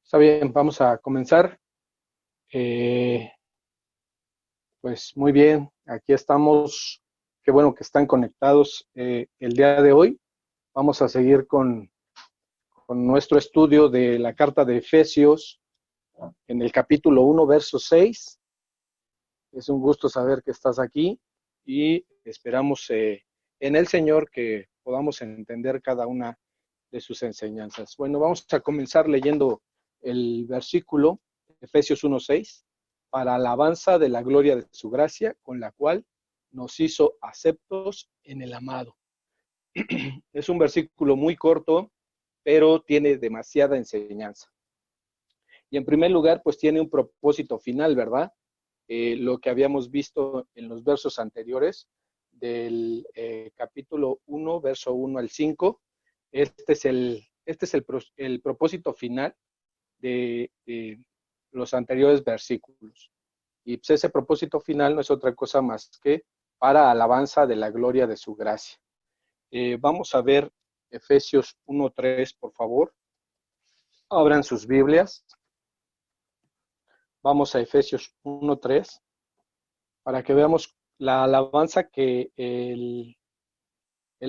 Está bien, vamos a comenzar. Eh, pues muy bien, aquí estamos. Qué bueno que están conectados el día de hoy. Vamos a seguir con nuestro estudio de la carta de Efesios en el capítulo 1, verso 6. Es un gusto saber que estás aquí y esperamos en el Señor que podamos entender cada una de sus enseñanzas. Bueno, vamos a comenzar leyendo el versículo, Efesios 1:6, para alabanza de la gloria de su gracia, con la cual nos hizo aceptos en el amado. Es un versículo muy corto, pero tiene demasiada enseñanza. Y en primer lugar, pues tiene un propósito final, ¿verdad? Lo que habíamos visto en los versos anteriores del capítulo 1, verso 1 al 5. Este es el propósito final de los anteriores versículos. Y pues ese propósito final no es otra cosa más que para alabanza de la gloria de su gracia. Vamos a ver Efesios 1:3, por favor. Abran sus Biblias. Vamos a Efesios 1:3 para que veamos la alabanza que el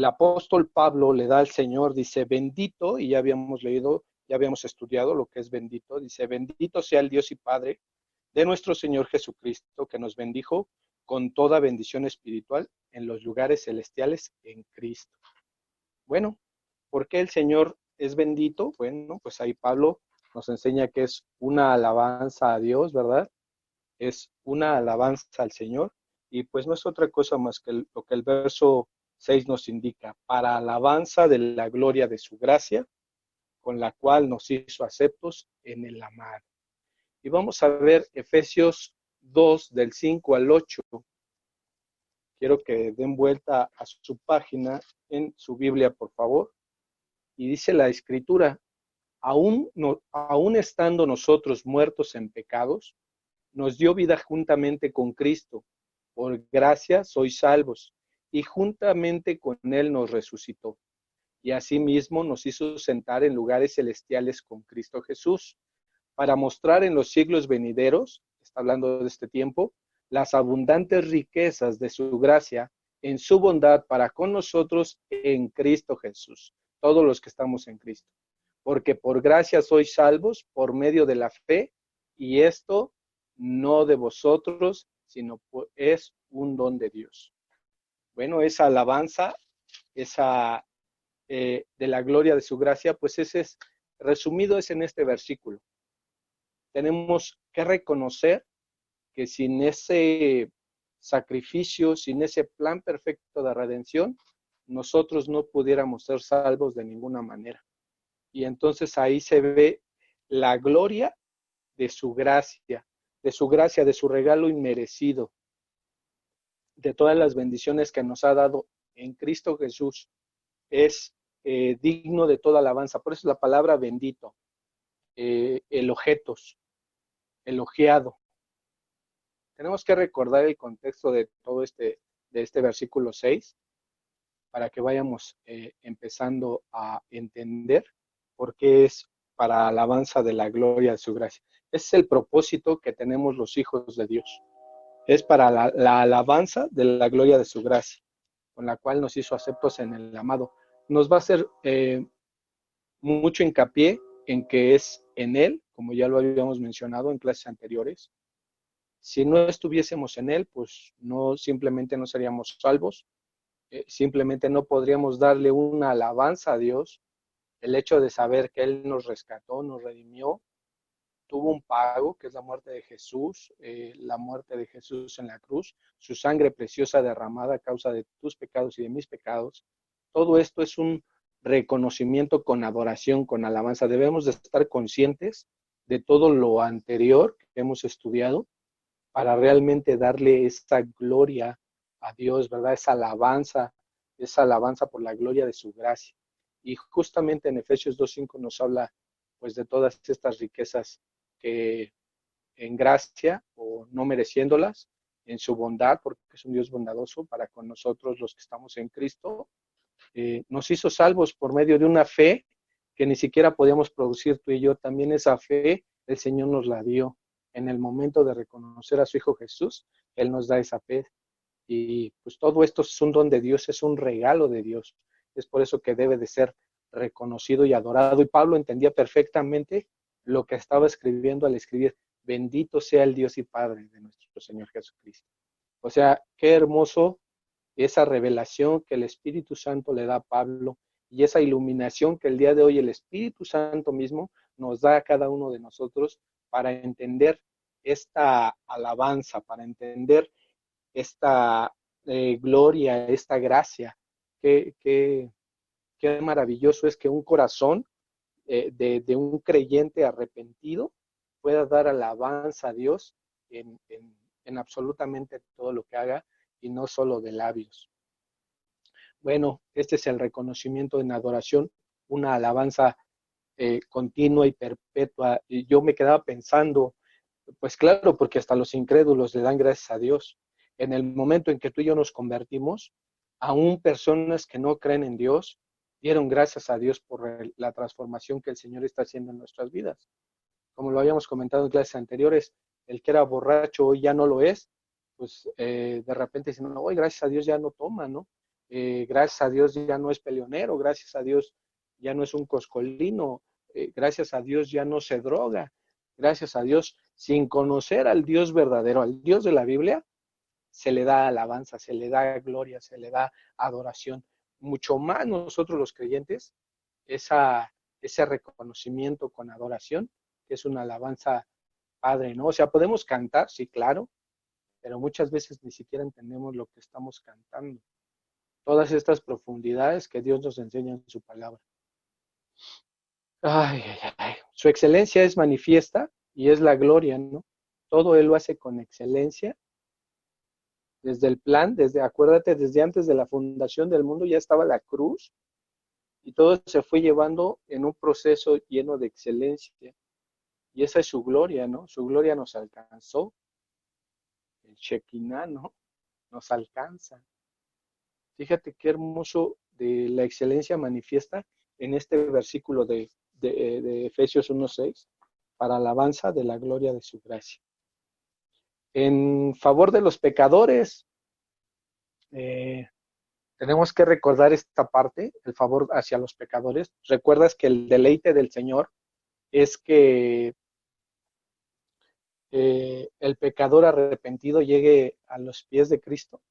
apóstol Pablo le da al Señor. Dice, bendito, y ya habíamos leído, ya habíamos estudiado lo que es bendito. Dice, bendito sea el Dios y Padre de nuestro Señor Jesucristo, que nos bendijo con toda bendición espiritual en los lugares celestiales en Cristo. Bueno, ¿por qué el Señor es bendito? Bueno, pues ahí Pablo nos enseña que es una alabanza a Dios, ¿verdad? Es una alabanza al Señor, y pues no es otra cosa más que lo que el verso 6 nos indica, para alabanza de la gloria de su gracia, con la cual nos hizo aceptos en el amado. Y vamos a ver Efesios 2, del 5 al 8. Quiero que den vuelta a su página en su Biblia, por favor. Y dice la Escritura, aún estando nosotros muertos en pecados, nos dio vida juntamente con Cristo. Por gracia sois salvos, y juntamente con Él nos resucitó. Y asimismo nos hizo sentar en lugares celestiales con Cristo Jesús, para mostrar en los siglos venideros, está hablando de este tiempo, las abundantes riquezas de su gracia en su bondad para con nosotros en Cristo Jesús, todos los que estamos en Cristo. Porque por gracia sois salvos por medio de la fe, y esto no de vosotros, sino es un don de Dios. Bueno, esa alabanza, esa de la gloria de su gracia, pues ese es resumido, es en este versículo. Tenemos que reconocer que sin ese sacrificio, sin ese plan perfecto de redención, nosotros no pudiéramos ser salvos de ninguna manera. Y entonces ahí se ve la gloria de su gracia, de su regalo inmerecido, de todas las bendiciones que nos ha dado en Cristo Jesús. Es digno de toda alabanza. Por eso la palabra bendito, elogetos, elogiado. Tenemos que recordar el contexto de todo de este versículo 6 para que vayamos empezando a entender por qué es para alabanza de la gloria de su gracia. Ese es el propósito que tenemos los hijos de Dios. Es para la alabanza de la gloria de su gracia, con la cual nos hizo aceptos en el amado. Nos va a hacer mucho hincapié en que es en Él, como ya lo habíamos mencionado en clases anteriores. Si no estuviésemos en Él, pues no, simplemente no seríamos salvos, simplemente no podríamos darle una alabanza a Dios. El hecho de saber que Él nos rescató, nos redimió, tuvo un pago, que es la muerte de Jesús, la muerte de Jesús en la cruz, su sangre preciosa derramada a causa de tus pecados y de mis pecados. Todo esto es un reconocimiento con adoración, con alabanza. Debemos de estar conscientes de todo lo anterior que hemos estudiado para realmente darle esta gloria a Dios, ¿verdad? Esa alabanza por la gloria de su gracia. Y justamente en Efesios 2:5 nos habla pues de todas estas riquezas que en gracia o no mereciéndolas, en su bondad, porque es un Dios bondadoso para con nosotros los que estamos en Cristo, nos hizo salvos por medio de una fe que ni siquiera podíamos producir tú y yo, también esa fe el Señor nos la dio. En el momento de reconocer a su Hijo Jesús, Él nos da esa fe. Y pues todo esto es un don de Dios, es un regalo de Dios. Es por eso que debe de ser reconocido y adorado. Y Pablo entendía perfectamente lo que estaba escribiendo al escribir, bendito sea el Dios y Padre de nuestro Señor Jesucristo. O sea, qué hermoso esa revelación que el Espíritu Santo le da a Pablo y esa iluminación que el día de hoy el Espíritu Santo mismo nos da a cada uno de nosotros para entender esta alabanza, para entender esta gloria, esta gracia. Qué maravilloso es que un corazón de un creyente arrepentido pueda dar alabanza a Dios en absolutamente todo lo que haga y no solo de labios. Bueno, este es el reconocimiento en adoración, una alabanza continua y perpetua. Y yo me quedaba pensando, pues claro, porque hasta los incrédulos le dan gracias a Dios. En el momento en que tú y yo nos convertimos, aún personas que no creen en Dios, dieron gracias a Dios por la transformación que el Señor está haciendo en nuestras vidas. Como lo habíamos comentado en clases anteriores, el que era borracho hoy ya no lo es, pues de repente dicen, no, hoy gracias a Dios ya no toma, ¿no? Gracias a Dios ya no es peleonero, gracias a Dios ya no es un coscolino, gracias a Dios ya no se droga, gracias a Dios, sin conocer al Dios verdadero, al Dios de la Biblia, se le da alabanza, se le da gloria, se le da adoración. Mucho más nosotros los creyentes, ese reconocimiento con adoración, que es una alabanza padre, ¿no? O sea, podemos cantar, sí, claro, pero muchas veces ni siquiera entendemos lo que estamos cantando. Todas estas profundidades que Dios nos enseña en su palabra. Ay, ay, ay. Su excelencia es manifiesta y es la gloria, ¿no? Todo Él lo hace con excelencia. Desde el plan, acuérdate, desde antes de la fundación del mundo ya estaba la cruz y todo se fue llevando en un proceso lleno de excelencia. Y esa es su gloria, ¿no? Su gloria nos alcanzó. El Shekinah, ¿no? Nos alcanza. Fíjate qué hermoso de la excelencia manifiesta en este versículo de Efesios 1:6, para alabanza de la gloria de su gracia. En favor de los pecadores, tenemos que recordar esta parte, el favor hacia los pecadores. Recuerdas que el deleite del Señor es que el pecador arrepentido llegue a los pies de Cristo.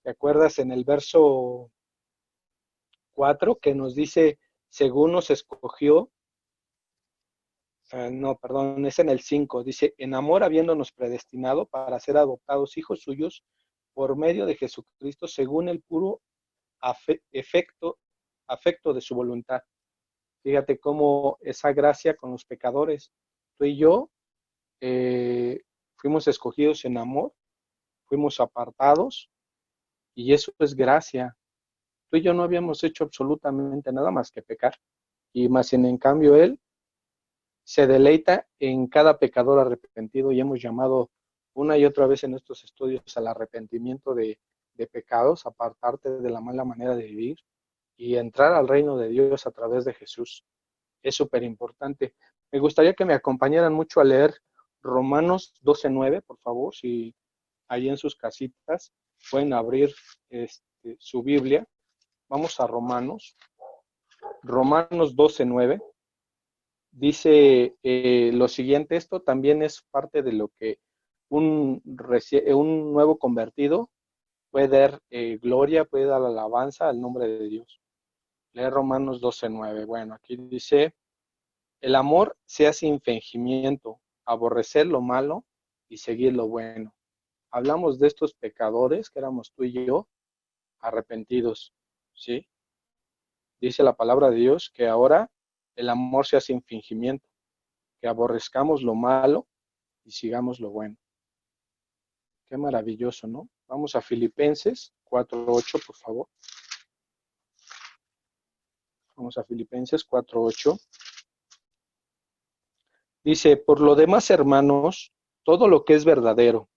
¿Te acuerdas en el verso 4 que nos dice, según nos escogió? No, perdón, es en el 5. Dice, en amor habiéndonos predestinado para ser adoptados hijos suyos por medio de Jesucristo, según el puro afecto de su voluntad. Fíjate cómo esa gracia con los pecadores, tú y yo fuimos escogidos en amor, fuimos apartados, y eso es gracia. Tú y yo no habíamos hecho absolutamente nada más que pecar, y más en cambio Él se deleita en cada pecador arrepentido, y hemos llamado una y otra vez en estos estudios al arrepentimiento de pecados, apartarte de la mala manera de vivir y entrar al reino de Dios a través de Jesús. Es súper importante. Me gustaría que me acompañaran mucho a leer Romanos 12:9, por favor, si ahí en sus casitas pueden abrir su Biblia. Vamos a Romanos 12:9. Dice lo siguiente, esto también es parte de lo que un nuevo convertido puede dar gloria, puede dar alabanza al nombre de Dios. Lee Romanos 12:9. Bueno, aquí dice, el amor sea sin fingimiento, aborrecer lo malo y seguir lo bueno. Hablamos de estos pecadores que éramos tú y yo, arrepentidos, ¿sí? Dice la palabra de Dios que ahora el amor sea sin fingimiento, que aborrezcamos lo malo y sigamos lo bueno. Qué maravilloso, ¿no? Vamos a Filipenses 4:8, por favor. Vamos a Filipenses 4:8. Dice, por lo demás, hermanos, todo lo que es verdadero,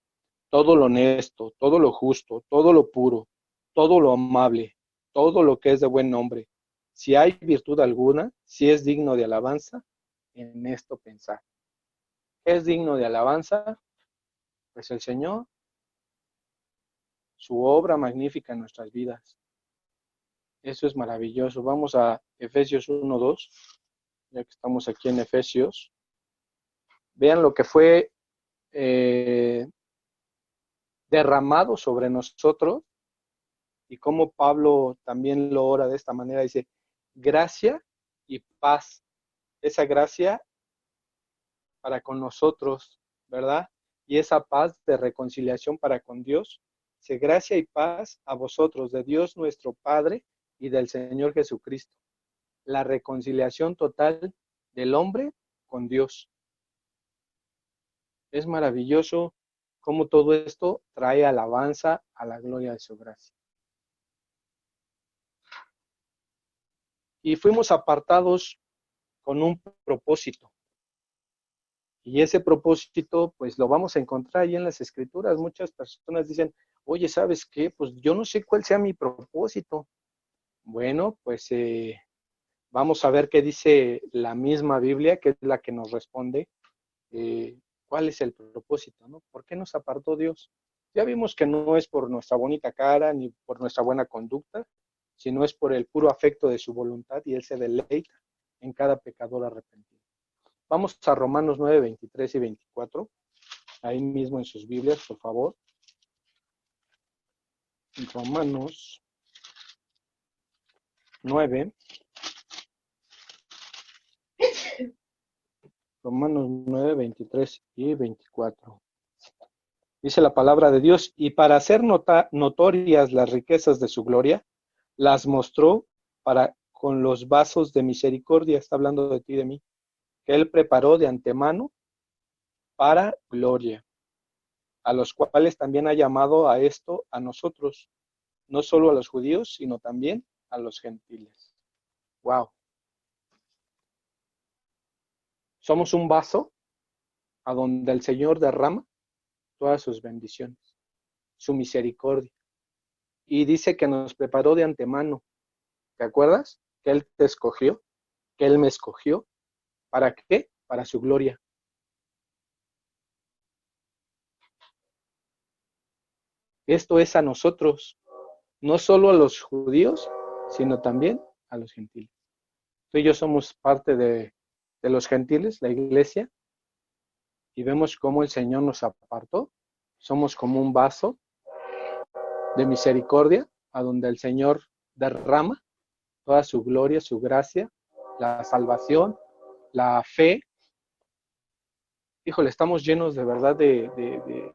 todo lo honesto, todo lo justo, todo lo puro, todo lo amable, todo lo que es de buen nombre, Si hay virtud alguna, si es digno de alabanza, en esto pensar. ¿Qué es digno de alabanza? Pues el Señor, su obra magnífica en nuestras vidas. Eso es maravilloso. Vamos a Efesios 1:2, ya que estamos aquí en Efesios. Vean lo que fue derramado sobre nosotros y cómo Pablo también lo ora de esta manera. Dice, gracia y paz. Esa gracia para con nosotros, ¿verdad? Y esa paz de reconciliación para con Dios. Dice, gracia y paz a vosotros, de Dios nuestro Padre y del Señor Jesucristo. La reconciliación total del hombre con Dios. Es maravilloso cómo todo esto trae alabanza a la gloria de su gracia. Y fuimos apartados con un propósito. Y ese propósito, pues lo vamos a encontrar ahí en las Escrituras. Muchas personas dicen, oye, ¿sabes qué? Pues yo no sé cuál sea mi propósito. Bueno, pues vamos a ver qué dice la misma Biblia, que es la que nos responde cuál es el propósito, ¿no? ¿Por qué nos apartó Dios? Ya vimos que no es por nuestra bonita cara ni por nuestra buena conducta, sino es por el puro afecto de su voluntad y Él se deleita en cada pecador arrepentido. Vamos a Romanos 9, 23 y 24, ahí mismo en sus Biblias, por favor. Romanos 9, Romanos 9, 23 y 24. Dice la palabra de Dios, y para hacer notorias las riquezas de su gloria, las mostró con los vasos de misericordia, está hablando de ti y de mí, que Él preparó de antemano para gloria, a los cuales también ha llamado a esto a nosotros, no solo a los judíos, sino también a los gentiles. Wow. Somos un vaso a donde el Señor derrama todas sus bendiciones, su misericordia. Y dice que nos preparó de antemano. ¿Te acuerdas? Que Él te escogió, que Él me escogió. ¿Para qué? Para su gloria. Esto es a nosotros, no solo a los judíos, sino también a los gentiles. Tú y yo somos parte de los gentiles, la iglesia, y vemos cómo el Señor nos apartó. Somos como un vaso de misericordia, a donde el Señor derrama toda su gloria, su gracia, la salvación, la fe. Híjole, estamos llenos de verdad de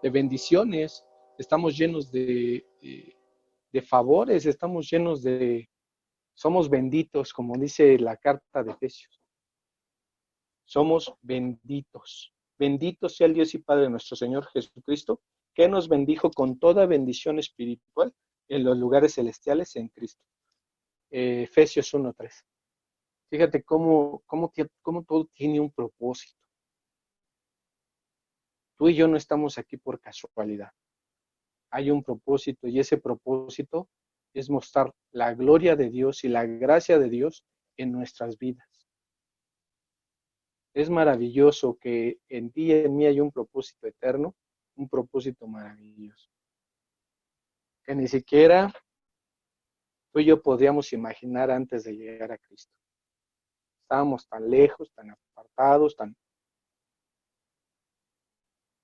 bendiciones, estamos llenos de favores, estamos llenos somos benditos, como dice la carta de Efesios. Somos benditos. Bendito sea el Dios y Padre de nuestro Señor Jesucristo, que nos bendijo con toda bendición espiritual en los lugares celestiales en Cristo. Efesios 1:3. Fíjate cómo todo tiene un propósito. Tú y yo no estamos aquí por casualidad. Hay un propósito y ese propósito es mostrar la gloria de Dios y la gracia de Dios en nuestras vidas. Es maravilloso que en ti y en mí hay un propósito eterno, un propósito maravilloso, que ni siquiera tú y yo podríamos imaginar antes de llegar a Cristo. Estábamos tan lejos, tan apartados,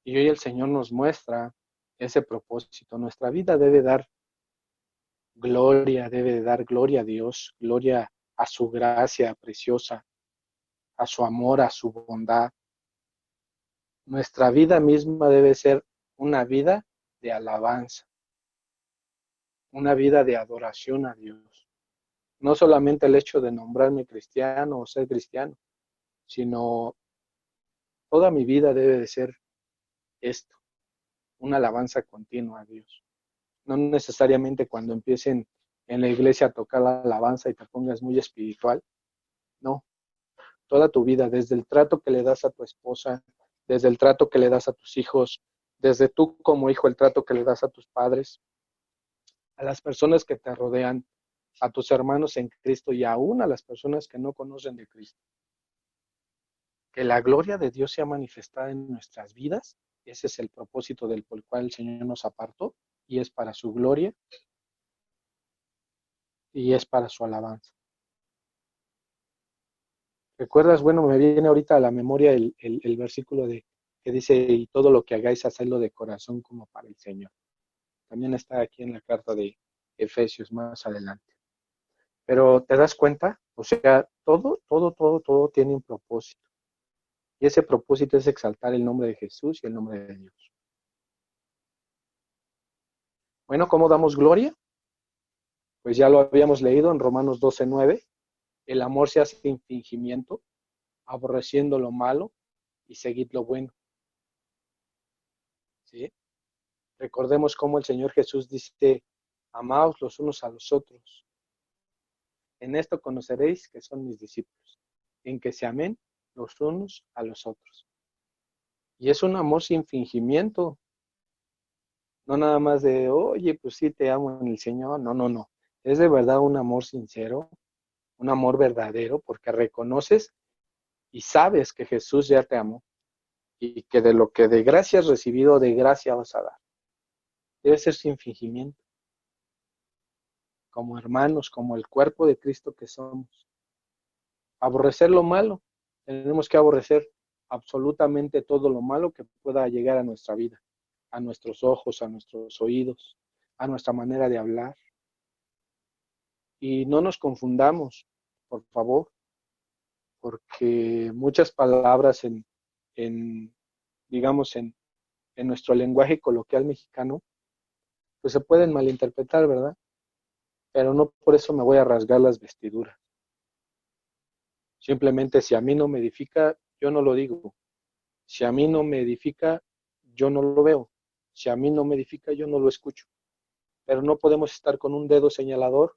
y hoy el Señor nos muestra ese propósito. Nuestra vida debe dar gloria a Dios, gloria a su gracia preciosa, a su amor, a su bondad. Nuestra vida misma debe ser una vida de alabanza, una vida de adoración a Dios. No solamente el hecho de nombrarme cristiano o ser cristiano, sino toda mi vida debe de ser esto, una alabanza continua a Dios. No necesariamente cuando empiecen en la iglesia a tocar la alabanza y te pongas muy espiritual, no. Toda tu vida, desde el trato que le das a tu esposa, desde el trato que le das a tus hijos, desde tú como hijo, el trato que le das a tus padres, a las personas que te rodean, a tus hermanos en Cristo y aún a las personas que no conocen de Cristo. Que la gloria de Dios sea manifestada en nuestras vidas. Ese es el propósito por el cual el Señor nos apartó, y es para su gloria y es para su alabanza. ¿Recuerdas? Bueno, me viene ahorita a la memoria el versículo que dice, y todo lo que hagáis, hacedlo de corazón como para el Señor. También está aquí en la carta de Efesios más adelante. Pero ¿te das cuenta? O sea, todo tiene un propósito. Y ese propósito es exaltar el nombre de Jesús y el nombre de Dios. Bueno, ¿cómo damos gloria? Pues ya lo habíamos leído en Romanos 12:9. El amor se hace sin fingimiento, aborreciendo lo malo y seguid lo bueno. ¿Sí? Recordemos cómo el Señor Jesús dice, amaos los unos a los otros. En esto conoceréis que son mis discípulos, en que se amen los unos a los otros. Y es un amor sin fingimiento. No nada más de, oye, pues sí, te amo en el Señor. No. Es de verdad un amor sincero, un amor verdadero, porque reconoces y sabes que Jesús ya te amó y que de lo que de gracia has recibido, de gracia vas a dar. Debe ser sin fingimiento, como hermanos, como el cuerpo de Cristo que somos. Aborrecer lo malo. Tenemos que aborrecer absolutamente todo lo malo que pueda llegar a nuestra vida, a nuestros ojos, a nuestros oídos, a nuestra manera de hablar. Y no nos confundamos, por favor, porque muchas palabras digamos, en nuestro lenguaje coloquial mexicano, pues se pueden malinterpretar, ¿verdad? Pero no por eso me voy a rasgar las vestiduras. Simplemente si a mí no me edifica, yo no lo digo. Si a mí no me edifica, yo no lo veo. Si a mí no me edifica, yo no lo escucho. Pero no podemos estar con un dedo señalador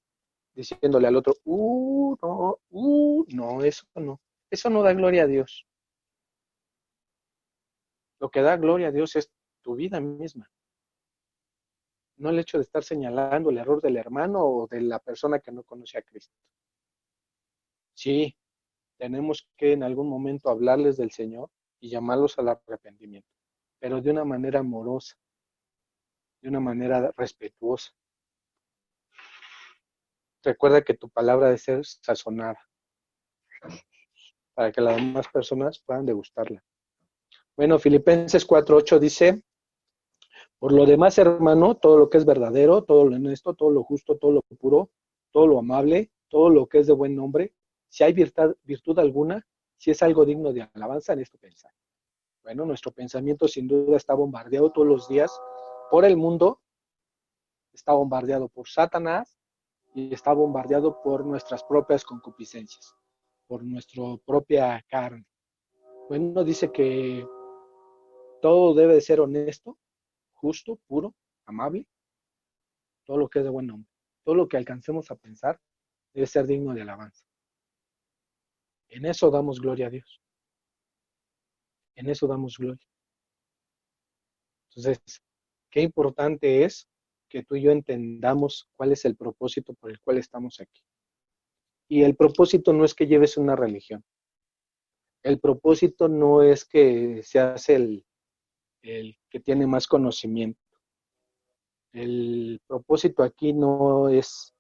diciéndole al otro, no, eso no. Eso no da gloria a Dios. Lo que da gloria a Dios es tu vida misma. No el hecho de estar señalando el error del hermano o de la persona que no conoce a Cristo. Sí, tenemos que en algún momento hablarles del Señor y llamarlos al arrepentimiento, pero de una manera amorosa, de una manera respetuosa. Recuerda que tu palabra debe ser sazonada para que las demás personas puedan degustarla. Bueno, Filipenses 4:8 dice, por lo demás, hermano, todo lo que es verdadero, todo lo honesto, todo lo justo, todo lo puro, todo lo amable, todo lo que es de buen nombre, si hay virtud alguna, si es algo digno de alabanza, en esto pensar. Bueno, nuestro pensamiento sin duda está bombardeado todos los días por el mundo, está bombardeado por Satanás y está bombardeado por nuestras propias concupiscencias, por nuestra propia carne. Bueno, dice que todo debe de ser honesto, justo, puro, amable, todo lo que es de buen nombre, todo lo que alcancemos a pensar debe ser digno de alabanza. En eso damos gloria a Dios. En eso damos gloria. Entonces, qué importante es que tú y yo entendamos cuál es el propósito por el cual estamos aquí. Y el propósito no es que lleves una religión. El propósito no es que seas el que tiene más conocimiento. El propósito aquí no es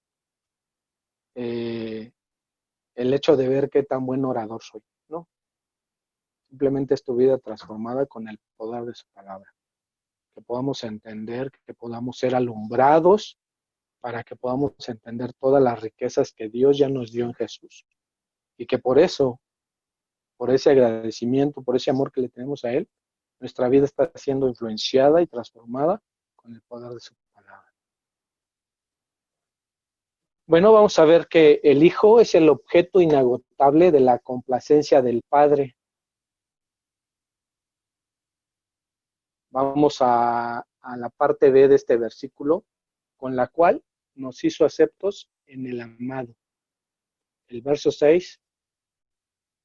el hecho de ver qué tan buen orador soy, ¿no? Simplemente es tu vida transformada con el poder de su palabra. Que podamos entender, que podamos ser alumbrados para que podamos entender todas las riquezas que Dios ya nos dio en Jesús. Y que por eso, por ese agradecimiento, por ese amor que le tenemos a Él, nuestra vida está siendo influenciada y transformada con el poder de su palabra. Bueno, vamos a ver que el Hijo es el objeto inagotable de la complacencia del Padre. Vamos a la parte B de este versículo, con la cual nos hizo aceptos en el amado. El verso 6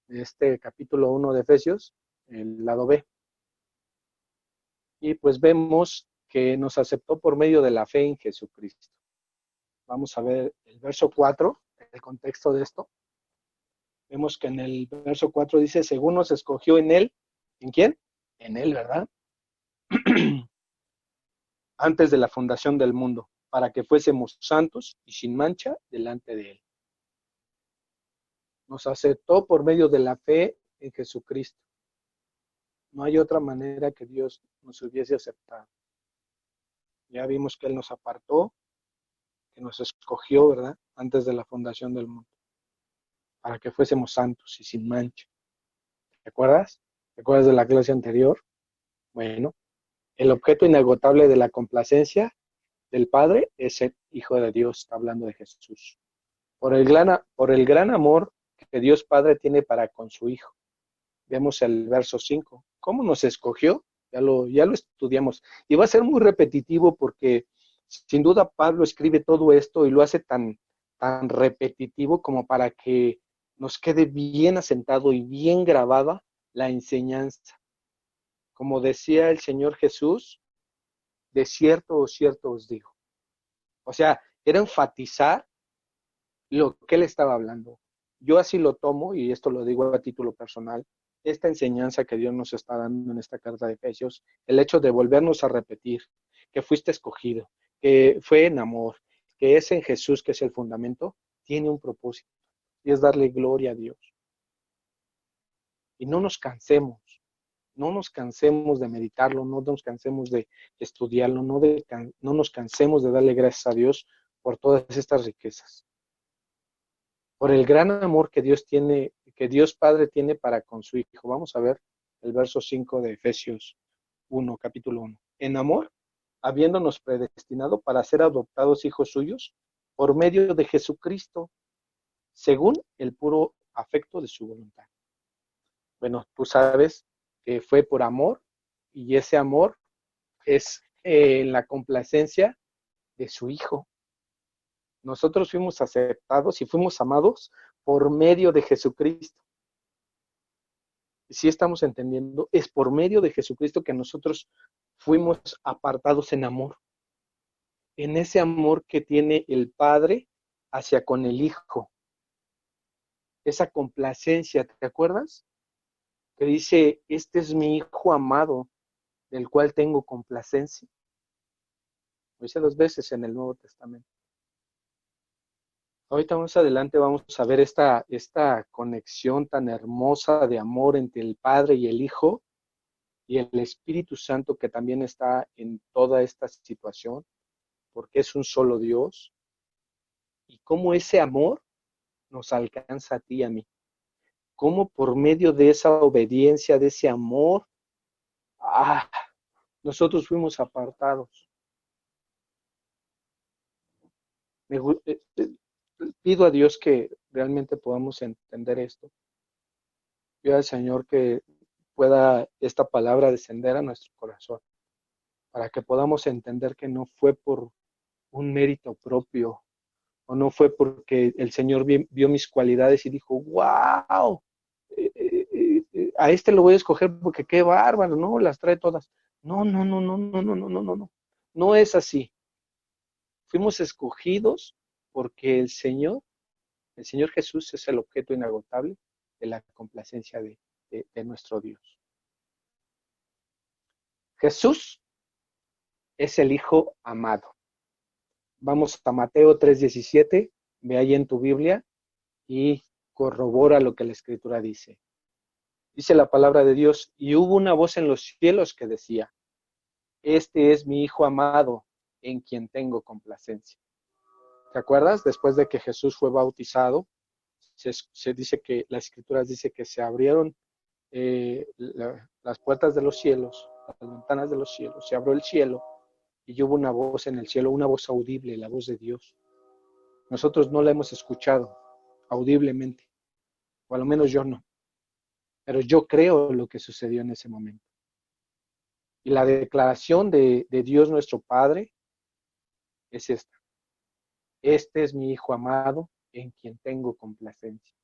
de este capítulo 1 de Efesios, el lado B. Y pues vemos que nos aceptó por medio de la fe en Jesucristo. Vamos a ver el verso 4, el contexto de esto. Vemos que en el verso 4 dice, según nos escogió en él, ¿en quién? En él, ¿verdad? Antes de la fundación del mundo, para que fuésemos santos y sin mancha delante de él. Nos aceptó por medio de la fe en Jesucristo. No hay otra manera que Dios nos hubiese aceptado. Ya vimos que él nos apartó, que nos escogió, ¿verdad? Antes de la fundación del mundo, para que fuésemos santos y sin mancha. ¿Te acuerdas? ¿Te acuerdas de la clase anterior? Bueno, el objeto inagotable de la complacencia del Padre es el Hijo de Dios, está hablando de Jesús. Por el gran amor que Dios Padre tiene para con su Hijo. Vemos el verso 5. ¿Cómo nos escogió? Ya lo estudiamos. Y va a ser muy repetitivo porque sin duda Pablo escribe todo esto y lo hace tan repetitivo como para que nos quede bien asentado y bien grabada la enseñanza. Como decía el Señor Jesús, de cierto o cierto os digo. O sea, era enfatizar lo que él estaba hablando. Yo así lo tomo, y esto lo digo a título personal, esta enseñanza que Dios nos está dando en esta carta de Efesios, el hecho de volvernos a repetir que fuiste escogido, que fue en amor, que es en Jesús que es el fundamento, tiene un propósito, y es darle gloria a Dios. Y no nos cansemos de meditarlo, no nos cansemos de estudiarlo, no nos cansemos de darle gracias a Dios por todas estas riquezas. Por el gran amor que Dios Padre tiene para con su Hijo. Vamos a ver el verso 5 de Efesios 1, capítulo 1. En amor, habiéndonos predestinado para ser adoptados hijos suyos por medio de Jesucristo, según el puro afecto de su voluntad. Bueno, tú sabes que fue por amor, y ese amor es la complacencia de su Hijo. Nosotros fuimos aceptados y fuimos amados por medio de Jesucristo. Si estamos entendiendo, es por medio de Jesucristo que nosotros fuimos apartados en amor. En ese amor que tiene el Padre hacia con el Hijo. Esa complacencia, ¿te acuerdas? Que dice, este es mi Hijo amado, del cual tengo complacencia. Lo dice 2 veces en el Nuevo Testamento. Ahorita más adelante vamos a ver esta conexión tan hermosa de amor entre el Padre y el Hijo y el Espíritu Santo que también está en toda esta situación, porque es un solo Dios, y cómo ese amor nos alcanza a ti y a mí. Cómo por medio de esa obediencia, de ese amor, nosotros fuimos apartados. Pido a Dios que realmente podamos entender esto. Pido al Señor que pueda esta palabra descender a nuestro corazón, para que podamos entender que no fue por un mérito propio, o no fue porque el Señor vio mis cualidades y dijo, wow, a este lo voy a escoger porque qué bárbaro, no, las trae todas. No, no, no, no, no, no, no, no, no, no. No es así. Fuimos escogidos porque el Señor Jesús es el objeto inagotable de la complacencia de nuestro Dios. Jesús es el Hijo amado. Vamos a Mateo 3:17, ve ahí en tu Biblia y corrobora lo que la Escritura dice. Dice la palabra de Dios, y hubo una voz en los cielos que decía, este es mi Hijo amado, en quien tengo complacencia. ¿Te acuerdas? Después de que Jesús fue bautizado, se dice que, la Escritura dice que se abrieron las puertas de los cielos, las ventanas de los cielos, se abrió el cielo, y hubo una voz en el cielo, una voz audible, la voz de Dios. Nosotros no la hemos escuchado audiblemente, o al menos yo no, pero yo creo lo que sucedió en ese momento. Y la declaración de Dios nuestro Padre es esta. Este es mi Hijo amado, en quien tengo complacencia.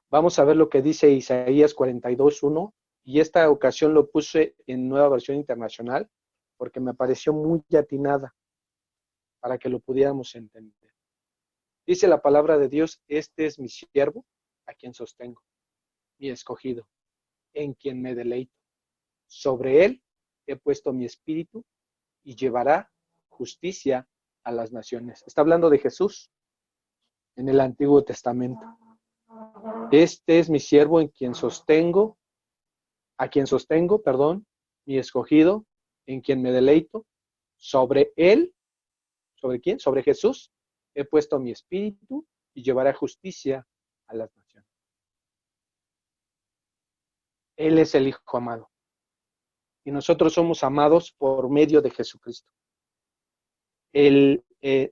Vamos a ver lo que dice Isaías 42:1, y esta ocasión lo puse en Nueva Versión Internacional, porque me pareció muy atinada. para que lo pudiéramos entender. Dice la palabra de Dios, este es mi siervo, a quien sostengo, mi escogido, en quien me deleito. Sobre él he puesto mi espíritu y llevará justicia a las naciones. Está hablando de Jesús en el Antiguo Testamento. Este es mi siervo a quien sostengo, mi escogido, en quien me deleito. Sobre él, ¿sobre quién? Sobre Jesús, he puesto mi espíritu y llevará justicia a las naciones. Él es el Hijo amado. Y nosotros somos amados por medio de Jesucristo.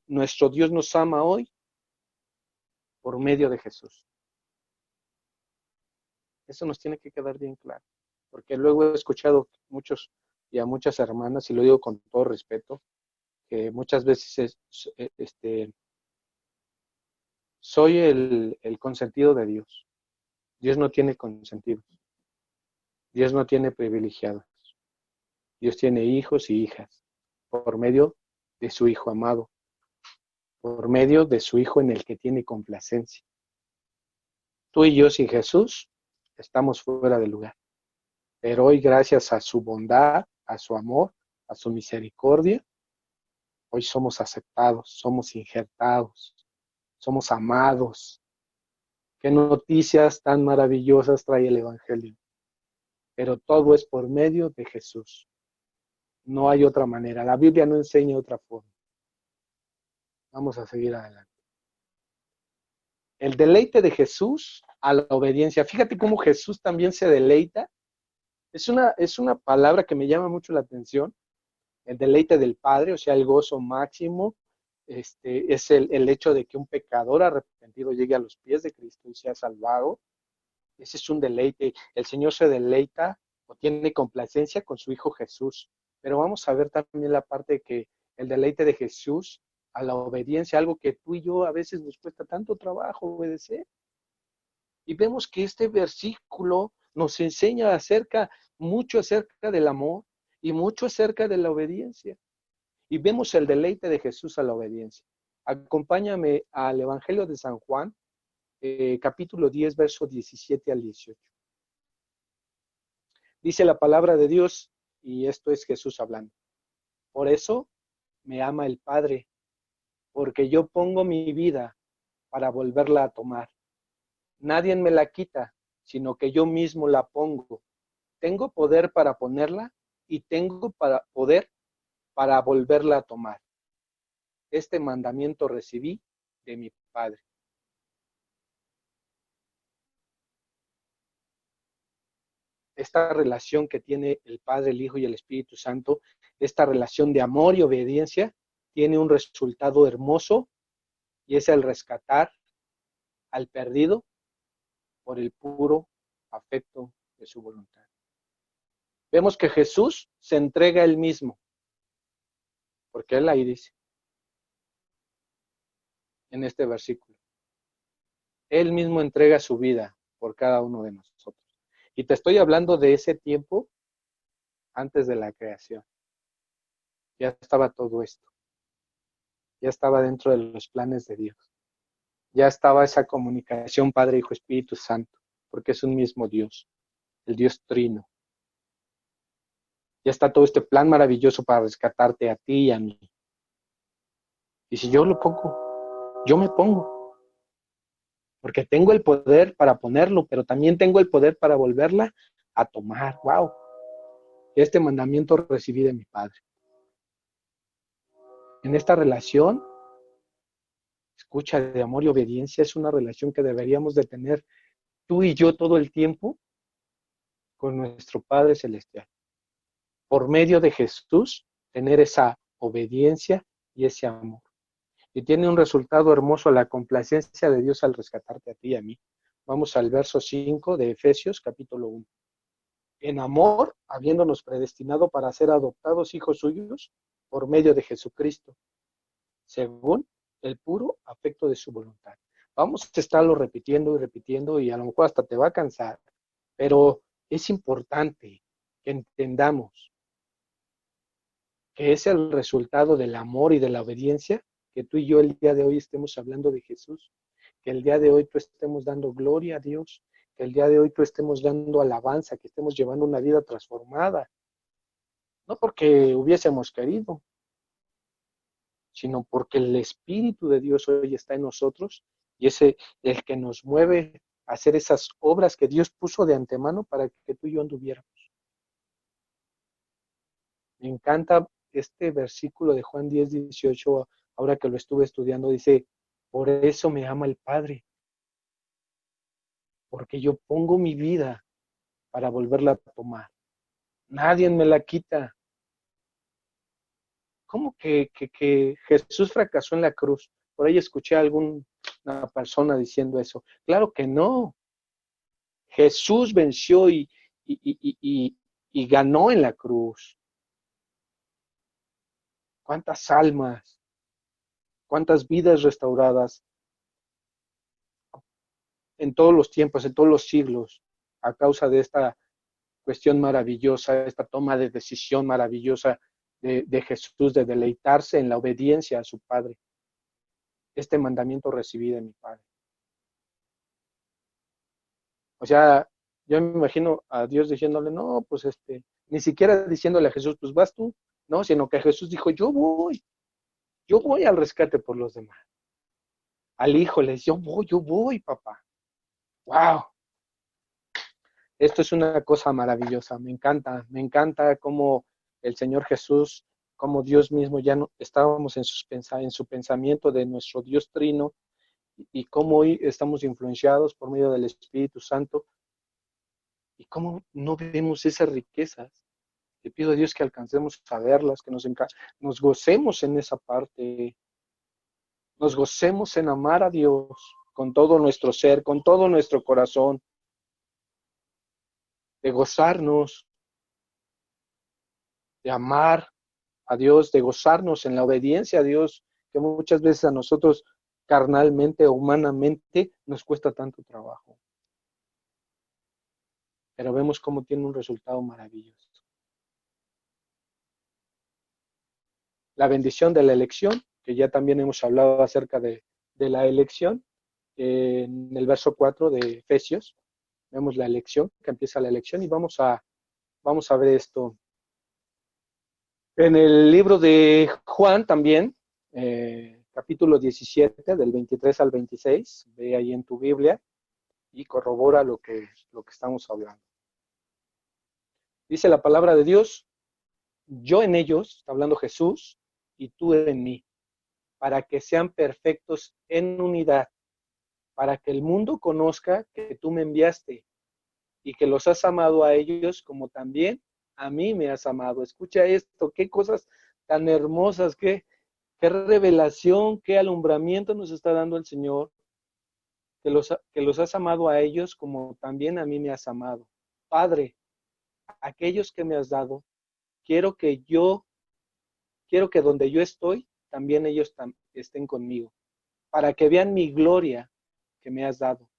Nuestro Dios nos ama hoy por medio de Jesús. Eso nos tiene que quedar bien claro. Porque luego he escuchado muchos y a muchas hermanas, y lo digo con todo respeto, que muchas veces soy el consentido de Dios. Dios no tiene consentidos. Dios no tiene privilegiados. Dios tiene hijos y hijas por medio de su Hijo amado, por medio de su Hijo en el que tiene complacencia. Tú y yo sin Jesús estamos fuera de lugar. Pero hoy, gracias a su bondad, a su amor, a su misericordia, hoy somos aceptados, somos injertados, somos amados. Qué noticias tan maravillosas trae el Evangelio. Pero todo es por medio de Jesús. No hay otra manera. La Biblia no enseña otra forma. Vamos a seguir adelante. El deleite de Jesús a la obediencia. Fíjate cómo Jesús también se deleita. Es una palabra que me llama mucho la atención. El deleite del Padre, o sea, el gozo máximo. Es el hecho de que un pecador arrepentido llegue a los pies de Cristo y sea salvado. Ese es un deleite. El Señor se deleita o tiene complacencia con su Hijo Jesús. Pero vamos a ver también la parte que el deleite de Jesús a la obediencia, algo que tú y yo a veces nos cuesta tanto trabajo obedecer. Y vemos que este versículo nos enseña mucho acerca del amor y mucho acerca de la obediencia. Y vemos el deleite de Jesús a la obediencia. Acompáñame al Evangelio de San Juan, capítulo 10, verso 17 al 18. Dice la palabra de Dios, y esto es Jesús hablando. Por eso me ama el Padre, porque yo pongo mi vida para volverla a tomar. Nadie me la quita, sino que yo mismo la pongo. Tengo poder para ponerla y tengo poder para volverla a tomar. Este mandamiento recibí de mi Padre. Esta relación que tiene el Padre, el Hijo y el Espíritu Santo, esta relación de amor y obediencia, tiene un resultado hermoso y es el rescatar al perdido por el puro afecto de su voluntad. Vemos que Jesús se entrega a él mismo, porque él ahí dice, en este versículo, él mismo entrega su vida por cada uno de nosotros. Y te estoy hablando de ese tiempo antes de la creación. Ya estaba todo esto. Ya estaba dentro de los planes de Dios. Ya estaba esa comunicación Padre, Hijo, Espíritu Santo, porque es un mismo Dios, el Dios Trino. Ya está todo este plan maravilloso para rescatarte a ti y a mí. Y si yo lo pongo, yo me pongo. Porque tengo el poder para ponerlo, pero también tengo el poder para volverla a tomar. ¡Wow! Este mandamiento recibí de mi Padre. En esta relación, escucha, de amor y obediencia, es una relación que deberíamos de tener tú y yo todo el tiempo con nuestro Padre Celestial. Por medio de Jesús, tener esa obediencia y ese amor. Y tiene un resultado hermoso la complacencia de Dios al rescatarte a ti y a mí. Vamos al verso 5 de Efesios, capítulo 1. En amor, habiéndonos predestinado para ser adoptados hijos suyos por medio de Jesucristo, según el puro afecto de su voluntad. Vamos a estarlo repitiendo y repitiendo y a lo mejor hasta te va a cansar, pero es importante que entendamos que es el resultado del amor y de la obediencia, que tú y yo el día de hoy estemos hablando de Jesús, que el día de hoy tú estemos dando gloria a Dios, que el día de hoy tú estemos dando alabanza, que estemos llevando una vida transformada, no porque hubiésemos querido, sino porque el Espíritu de Dios hoy está en nosotros y es el que nos mueve a hacer esas obras que Dios puso de antemano para que tú y yo anduviéramos. Me encanta este versículo de Juan 10:18, ahora que lo estuve estudiando, dice, por eso me ama el Padre, porque yo pongo mi vida para volverla a tomar. Nadie me la quita. ¿Cómo que Jesús fracasó en la cruz? Por ahí escuché a alguna persona diciendo eso. Claro que no. Jesús venció y ganó en la cruz. ¿Cuántas almas? ¿Cuántas vidas restauradas en todos los tiempos, en todos los siglos, a causa de esta cuestión maravillosa, esta toma de decisión maravillosa de Jesús, de deleitarse en la obediencia a su Padre? Este mandamiento recibí de mi Padre. O sea, yo me imagino a Dios diciéndole, no, pues ni siquiera diciéndole a Jesús, pues vas tú, no, sino que Jesús dijo, yo voy al rescate por los demás. Al hijo le dice, yo voy, papá. Wow, esto es una cosa maravillosa, me encanta cómo el Señor Jesús, como Dios mismo, ya no estábamos en su pensamiento de nuestro Dios trino y cómo hoy estamos influenciados por medio del Espíritu Santo y cómo no vemos esas riquezas. Le pido a Dios que alcancemos a verlas, que nos gocemos en esa parte, nos gocemos en amar a Dios con todo nuestro ser, con todo nuestro corazón, de gozarnos, de amar a Dios, de gozarnos en la obediencia a Dios, que muchas veces a nosotros carnalmente o humanamente nos cuesta tanto trabajo. Pero vemos cómo tiene un resultado maravilloso. La bendición de la elección, que ya también hemos hablado acerca de la elección, en el verso 4 de Efesios, vemos la elección, que empieza la elección, y vamos a ver esto. En el libro de Juan también, capítulo 17, del 23 al 26, ve ahí en tu Biblia y corrobora lo que estamos hablando. Dice la palabra de Dios, yo en ellos, está hablando Jesús, y tú en mí, para que sean perfectos en unidad, para que el mundo conozca que tú me enviaste y que los has amado a ellos como también a mí me has amado. Escucha esto, qué cosas tan hermosas, qué revelación, qué alumbramiento nos está dando el Señor, que los has amado a ellos como también a mí me has amado. Padre, aquellos que me has dado, quiero que donde yo estoy, también ellos estén conmigo, para que vean mi gloria que me has dado,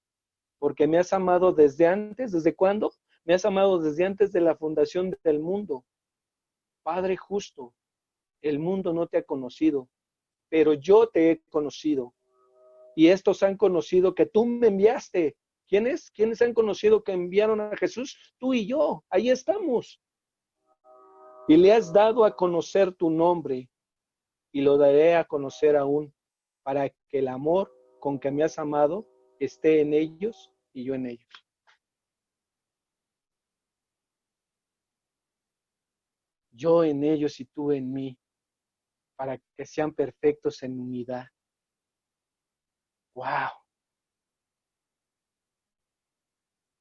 porque me has amado desde antes. ¿Desde cuándo? Me has amado desde antes de la fundación del mundo. Padre justo, el mundo no te ha conocido, pero yo te he conocido. Y estos han conocido que tú me enviaste. ¿Quiénes? ¿Quiénes han conocido que enviaron a Jesús? Tú y yo, ahí estamos. Y le has dado a conocer tu nombre, y lo daré a conocer aún, para que el amor con que me has amado esté en ellos y yo en ellos. Yo en ellos y tú en mí, para que sean perfectos en unidad. ¡Wow!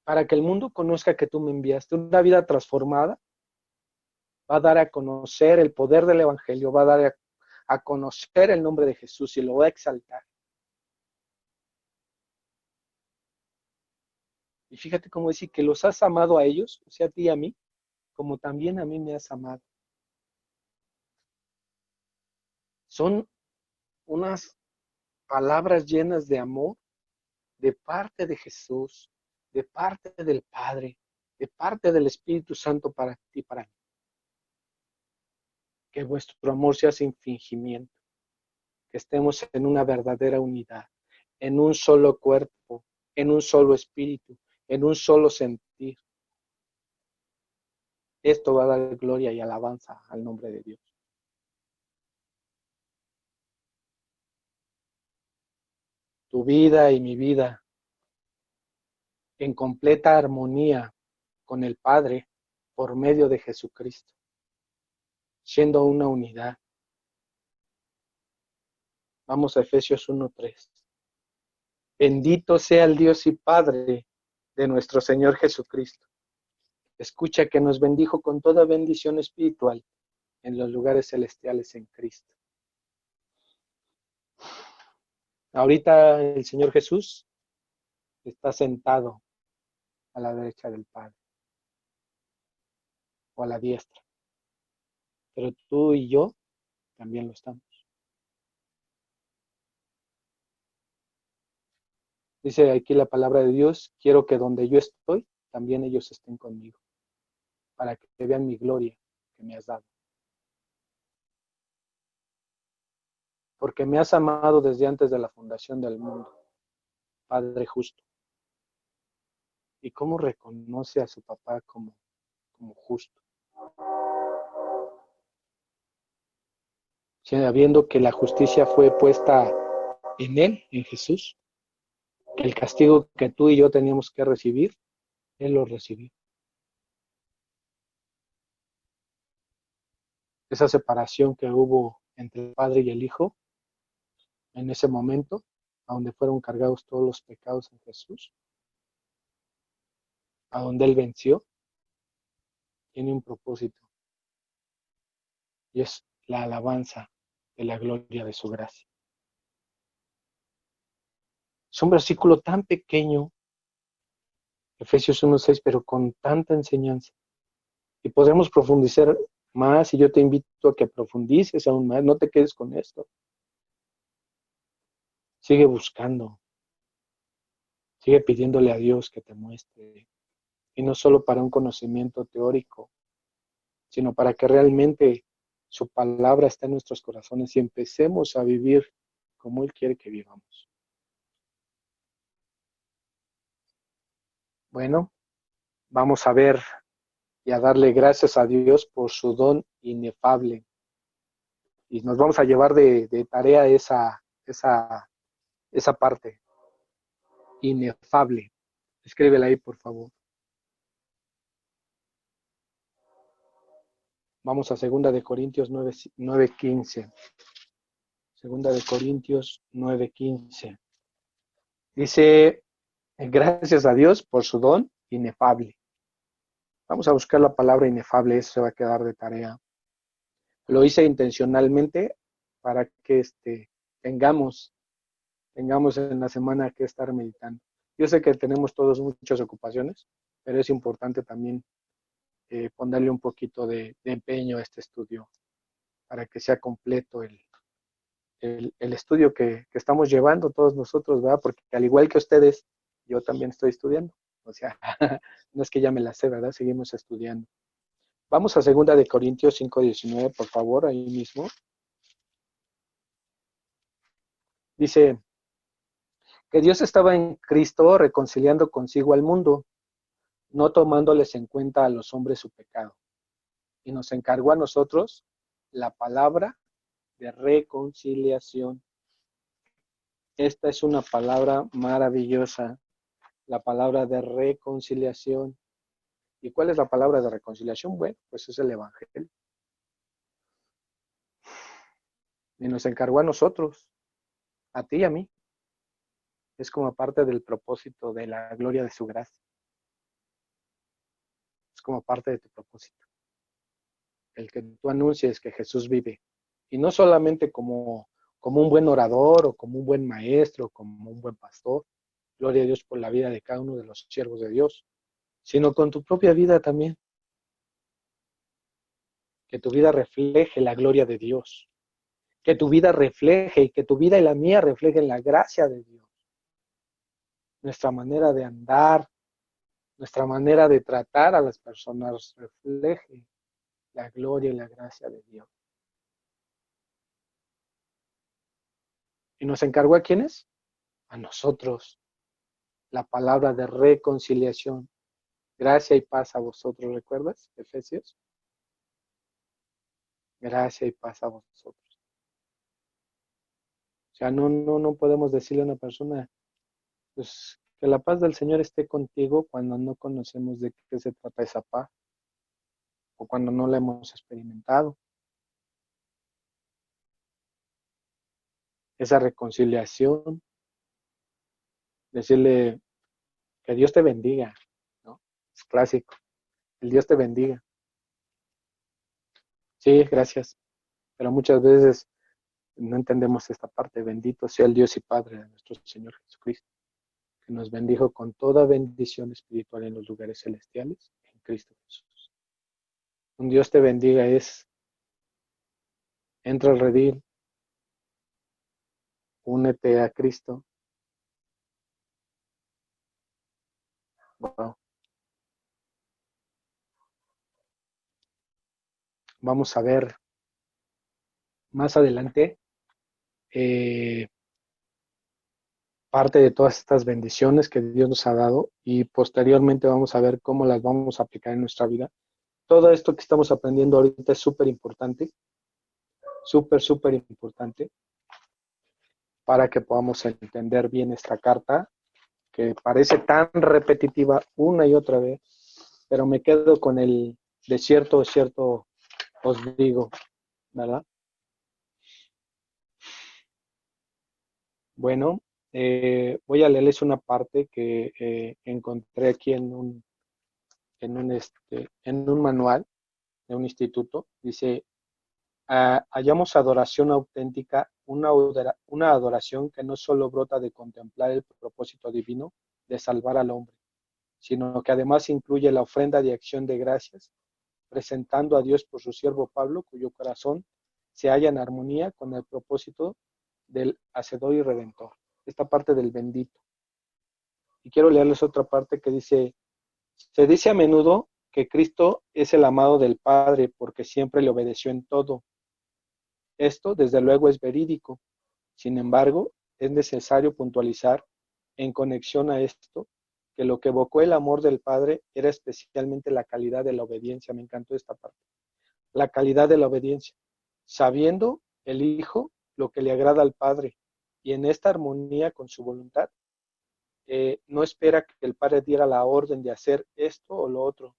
Para que el mundo conozca que tú me enviaste. Una vida transformada va a dar a conocer el poder del Evangelio, va a dar a conocer el nombre de Jesús y lo va a exaltar. Y fíjate cómo dice que los has amado a ellos, o sea, a ti y a mí, como también a mí me has amado. Son unas palabras llenas de amor de parte de Jesús, de parte del Padre, de parte del Espíritu Santo para ti y para mí. que vuestro amor sea sin fingimiento, que estemos en una verdadera unidad, en un solo cuerpo, en un solo espíritu, en un solo sentir. Esto va a dar gloria y alabanza al nombre de Dios. Tu vida y mi vida en completa armonía con el Padre por medio de Jesucristo, siendo una unidad. Vamos a Efesios 1:3. Bendito sea el Dios y Padre de nuestro Señor Jesucristo. Escucha que nos bendijo con toda bendición espiritual en los lugares celestiales en Cristo. Ahorita el Señor Jesús está sentado a la derecha del Padre o a la diestra, pero tú y yo también lo estamos. Dice aquí la palabra de Dios, quiero que donde yo estoy, también ellos estén conmigo, para que vean mi gloria que me has dado. Porque me has amado desde antes de la fundación del mundo, Padre justo. ¿Y cómo reconoce a su papá como justo? Sabiendo que la justicia fue puesta en él, en Jesús, que el castigo que tú y yo teníamos que recibir, él lo recibió. Esa separación que hubo entre el Padre y el Hijo, en ese momento, a donde fueron cargados todos los pecados en Jesús, a donde él venció, tiene un propósito, y es la alabanza de la gloria de su gracia. Es un versículo tan pequeño, Efesios 1:6, pero con tanta enseñanza. Y podremos profundizar más, y yo te invito a que profundices aún más, no te quedes con esto. Sigue buscando, sigue pidiéndole a Dios que te muestre, y no solo para un conocimiento teórico, sino para que realmente su palabra esté en nuestros corazones y empecemos a vivir como Él quiere que vivamos. Bueno, vamos a ver y a darle gracias a Dios por su don inefable. Y nos vamos a llevar de tarea esa parte, inefable. Escríbela ahí, por favor. Vamos a 2 de Corintios 9:15. 2 de Corintios 9:15. Dice, gracias a Dios por su don inefable. Vamos a buscar la palabra inefable, eso se va a quedar de tarea. Lo hice intencionalmente para que tengamos en la semana que estar meditando. Yo sé que tenemos todos muchas ocupaciones, pero es importante también ponerle un poquito de empeño a este estudio para que sea completo el estudio que estamos llevando todos nosotros, ¿verdad? Porque al igual que ustedes, yo también estoy estudiando. O sea, no es que ya me la sé, ¿verdad? Seguimos estudiando. Vamos a 2 de Corintios 5:19, por favor, ahí mismo. Dice que Dios estaba en Cristo reconciliando consigo al mundo, no tomándoles en cuenta a los hombres su pecado. Y nos encargó a nosotros la palabra de reconciliación. Esta es una palabra maravillosa, la palabra de reconciliación. ¿Y cuál es la palabra de reconciliación? Bueno, pues es el Evangelio. Y nos encargó a nosotros, a ti y a mí. Es como parte del propósito de la gloria de su gracia. Es como parte de tu propósito. El que tú anuncies que Jesús vive. Y no solamente como un buen orador o como un buen maestro, como un buen pastor. Gloria a Dios por la vida de cada uno de los siervos de Dios. Sino con tu propia vida también. Que tu vida refleje la gloria de Dios. Que tu vida refleje y que tu vida y la mía reflejen la gracia de Dios. Nuestra manera de andar, nuestra manera de tratar a las personas refleje la gloria y la gracia de Dios. ¿Y nos encargó a quiénes? A nosotros. La palabra de reconciliación. Gracia y paz a vosotros, ¿recuerdas? Efesios. Gracia y paz a vosotros. O sea, no podemos decirle a una persona, pues, que la paz del Señor esté contigo cuando no conocemos de qué se trata esa paz o cuando no la hemos experimentado. Esa reconciliación, decirle que Dios te bendiga, ¿no? Es clásico, el Dios te bendiga. Sí, gracias, pero muchas veces no entendemos esta parte. Bendito sea el Dios y Padre de nuestro Señor Jesucristo, que nos bendijo con toda bendición espiritual en los lugares celestiales en Cristo Jesús. Un Dios te bendiga es, entra al redil, únete a Cristo. Wow. Vamos a ver más adelante parte de todas estas bendiciones que Dios nos ha dado y posteriormente vamos a ver cómo las vamos a aplicar en nuestra vida. Todo esto que estamos aprendiendo ahorita es súper importante, súper importante para que podamos entender bien esta carta que parece tan repetitiva una y otra vez, pero me quedo con el de cierto os digo, ¿verdad? Bueno, voy a leerles una parte que encontré aquí en un manual de un instituto. Dice, hallamos adoración auténtica, una adoración que no solo brota de contemplar el propósito divino de salvar al hombre, sino que además incluye la ofrenda de acción de gracias, presentando a Dios por su siervo Pablo, cuyo corazón se halla en armonía con el propósito del Hacedor y Redentor. Esta parte del bendito. Y quiero leerles otra parte que dice, se dice a menudo que Cristo es el amado del Padre porque siempre le obedeció en todo. Esto, desde luego, es verídico. Sin embargo, es necesario puntualizar en conexión a esto que lo que evocó el amor del Padre era especialmente la calidad de la obediencia. Me encantó esta parte. La calidad de la obediencia. Sabiendo el Hijo lo que le agrada al Padre y en esta armonía con su voluntad, no espera que el Padre diera la orden de hacer esto o lo otro,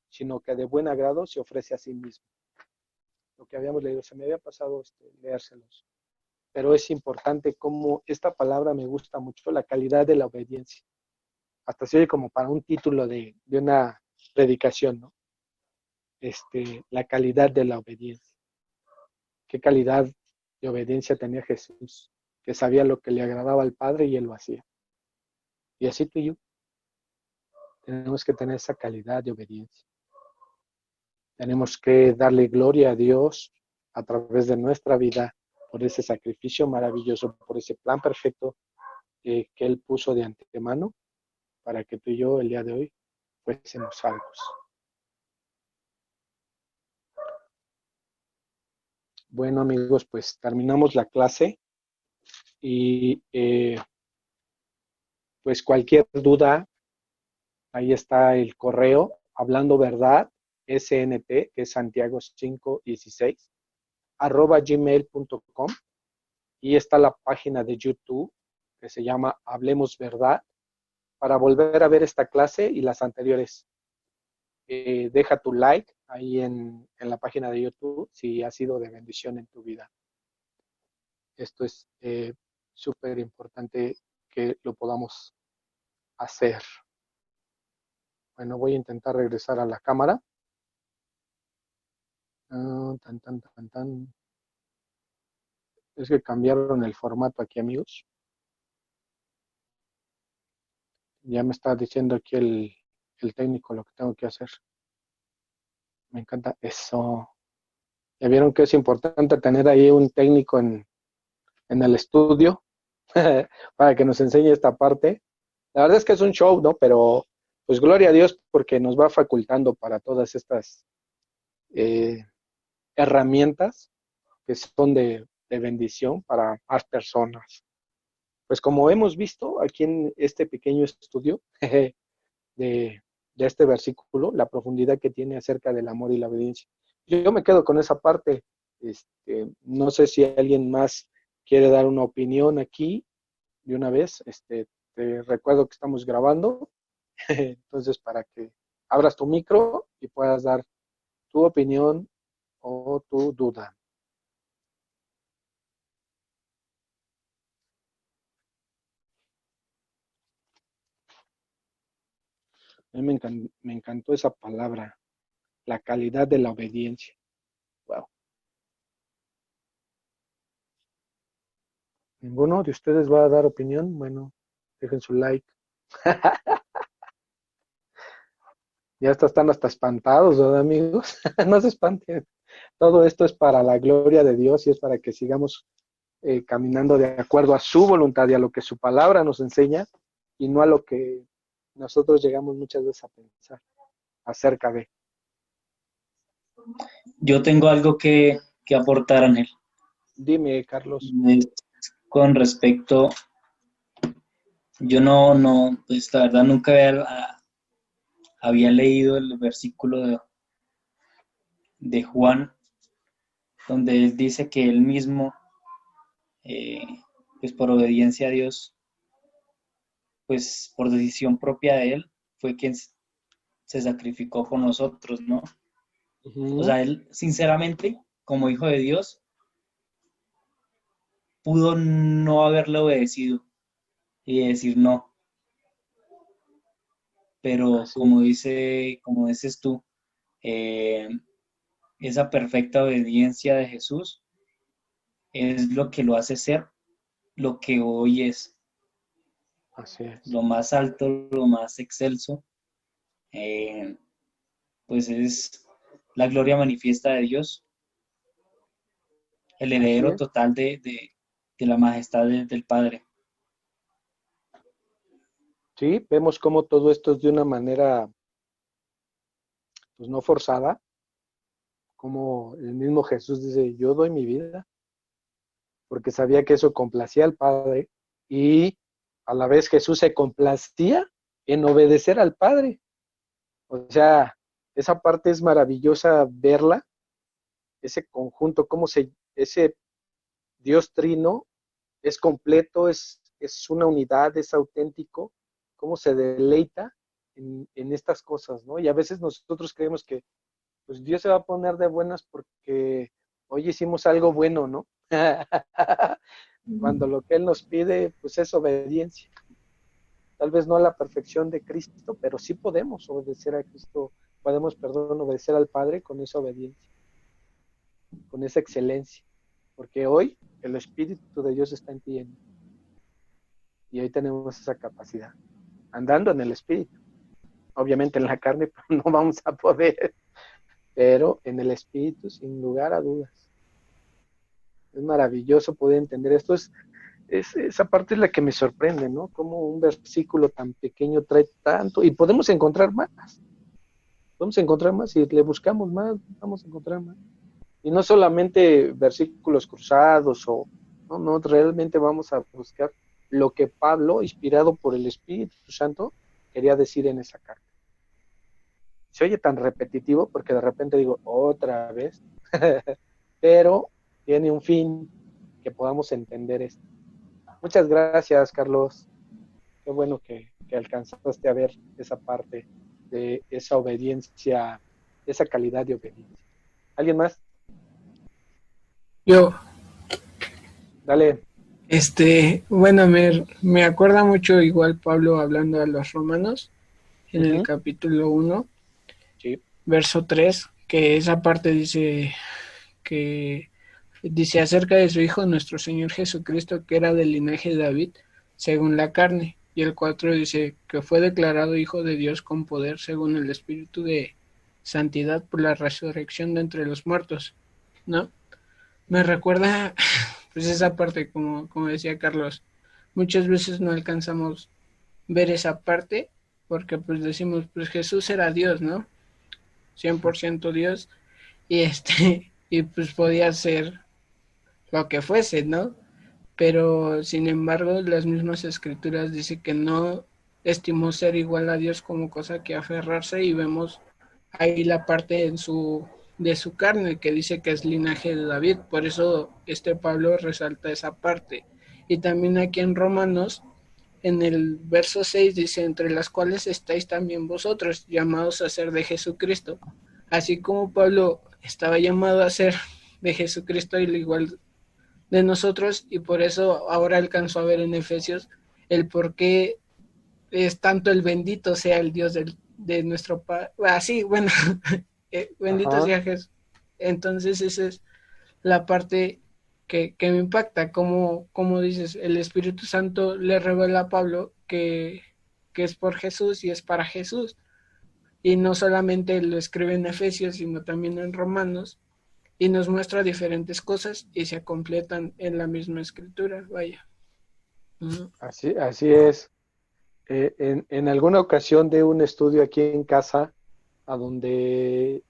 sino que de buen agrado se ofrece a sí mismo. Lo que habíamos leído, se me había pasado leérselos. Pero es importante como esta palabra me gusta mucho, la calidad de la obediencia. Hasta se oye como para un título de una predicación, ¿no? La calidad de la obediencia. ¿Qué calidad de obediencia tenía Jesús? Que sabía lo que le agradaba al Padre y él lo hacía. Y así tú y yo tenemos que tener esa calidad de obediencia. Tenemos que darle gloria a Dios a través de nuestra vida por ese sacrificio maravilloso, por ese plan perfecto que Él puso de antemano para que tú y yo el día de hoy fuésemos salvos. Bueno, amigos, pues terminamos la clase y pues cualquier duda, ahí está el correo, hablando verdad, SNT, que es Santiago 516, @gmail.com, y está la página de YouTube que se llama Hablemos Verdad, para volver a ver esta clase y las anteriores. Deja tu like ahí en la página de YouTube si ha sido de bendición en tu vida. Esto es súper importante que lo podamos hacer. Bueno, voy a intentar regresar a la cámara. Es que cambiaron el formato aquí, amigos. Ya me está diciendo aquí el técnico lo que tengo que hacer. Me encanta eso. Ya vieron que es importante tener ahí un técnico en el estudio para que nos enseñe esta parte. La verdad es que es un show, ¿no? Pero pues gloria a Dios porque nos va facultando para todas estas herramientas que son de bendición para más personas. pues como hemos visto aquí en este pequeño estudio de, de este versículo, la profundidad que tiene acerca del amor y la obediencia. Yo me quedo con esa parte. No sé si alguien más quiere dar una opinión aquí de una vez. Te recuerdo que estamos grabando, entonces para que abras tu micro y puedas dar tu opinión o tu duda. A mí me encantó esa palabra, la calidad de la obediencia. Wow. ¿Ninguno de ustedes va a dar opinión? Bueno, dejen su like. Ya están hasta espantados, ¿verdad, amigos? No se espanten. Todo esto es para la gloria de Dios y es para que sigamos caminando de acuerdo a su voluntad y a lo que su palabra nos enseña y no a lo que nosotros llegamos muchas veces a pensar acerca de. Yo tengo algo que aportar, Anel. Dime, Carlos. Es con respecto, yo pues la verdad nunca había leído el versículo de Juan, donde él dice que él mismo, eh, pues por obediencia a Dios, pues por decisión propia de él, fue quien se sacrificó por nosotros, ¿no? O Uh-huh. sea, él sinceramente, como hijo de Dios, pudo no haberle obedecido y decir no, pero Así es. como dices tú, eh, esa perfecta obediencia de Jesús es lo que lo hace ser lo que hoy es, Así es. lo más alto, lo más excelso, eh, pues es la gloria manifiesta de Dios, el Así heredero es. total de la majestad del Padre. Sí, vemos cómo todo esto es de una manera, pues no forzada, como el mismo Jesús dice, yo doy mi vida, porque sabía que eso complacía al Padre y a la vez Jesús se complacía en obedecer al Padre. O sea, esa parte es maravillosa verla, ese conjunto, ese Dios trino es completo, es una unidad, es auténtico, cómo se deleita en estas cosas, ¿no? Y a veces nosotros creemos que pues Dios se va a poner de buenas porque hoy hicimos algo bueno, ¿no? Cuando lo que Él nos pide, pues es obediencia. Tal vez no a la perfección de Cristo, pero sí podemos obedecer a Cristo, podemos, perdón, obedecer al Padre con esa obediencia, con esa excelencia. Porque hoy el Espíritu de Dios está en ti y hoy tenemos esa capacidad, andando en el Espíritu. Obviamente en la carne no vamos a poder, pero en el Espíritu, sin lugar a dudas. Es maravilloso poder entender esto. Esa parte es la que me sorprende, ¿no? Como un versículo tan pequeño trae tanto, y podemos encontrar más, si le buscamos más, vamos a encontrar más. Y no solamente versículos cruzados no, no, realmente vamos a buscar lo que Pablo, inspirado por el Espíritu Santo, quería decir en esa carta. Se oye tan repetitivo porque de repente digo, otra vez, pero tiene un fin que podamos entender esto. Muchas gracias, Carlos. Qué bueno que alcanzaste a ver esa parte de esa obediencia, esa calidad de obediencia. ¿Alguien más? Yo, Dale. bueno, me acuerda mucho igual Pablo hablando a los romanos en el Uh-huh. capítulo 1, Sí. verso 3, que esa parte que dice acerca de su Hijo, nuestro Señor Jesucristo, que era del linaje de David, según la carne. Y el 4 dice que fue declarado Hijo de Dios con poder según el Espíritu de santidad por la resurrección de entre los muertos, ¿no? Me recuerda pues esa parte, como decía Carlos, muchas veces no alcanzamos ver esa parte porque pues decimos, pues Jesús era Dios, ¿no? 100% Dios y y pues podía ser lo que fuese, ¿no? pero sin embargo las mismas escrituras dicen que no estimó ser igual a Dios como cosa que aferrarse, y vemos ahí la parte de su carne que dice que es linaje de David. Por eso Pablo resalta esa parte. Y también aquí en Romanos, en el verso 6 dice: entre las cuales estáis también vosotros, llamados a ser de Jesucristo. Así como Pablo estaba llamado a ser de Jesucristo, y al igual de nosotros, y por eso ahora alcanzó a ver en Efesios el por qué es tanto el bendito sea el Dios de nuestro Padre. Así, bueno, bendito Ajá. sea Jesús. Entonces esa es la parte que me impacta, como dices, el Espíritu Santo le revela a Pablo que es por Jesús y es para Jesús. Y no solamente lo escribe en Efesios, sino también en Romanos, y nos muestra diferentes cosas y se completan en la misma escritura, vaya. Uh-huh. Así es. En alguna ocasión de un estudio aquí en casa, a donde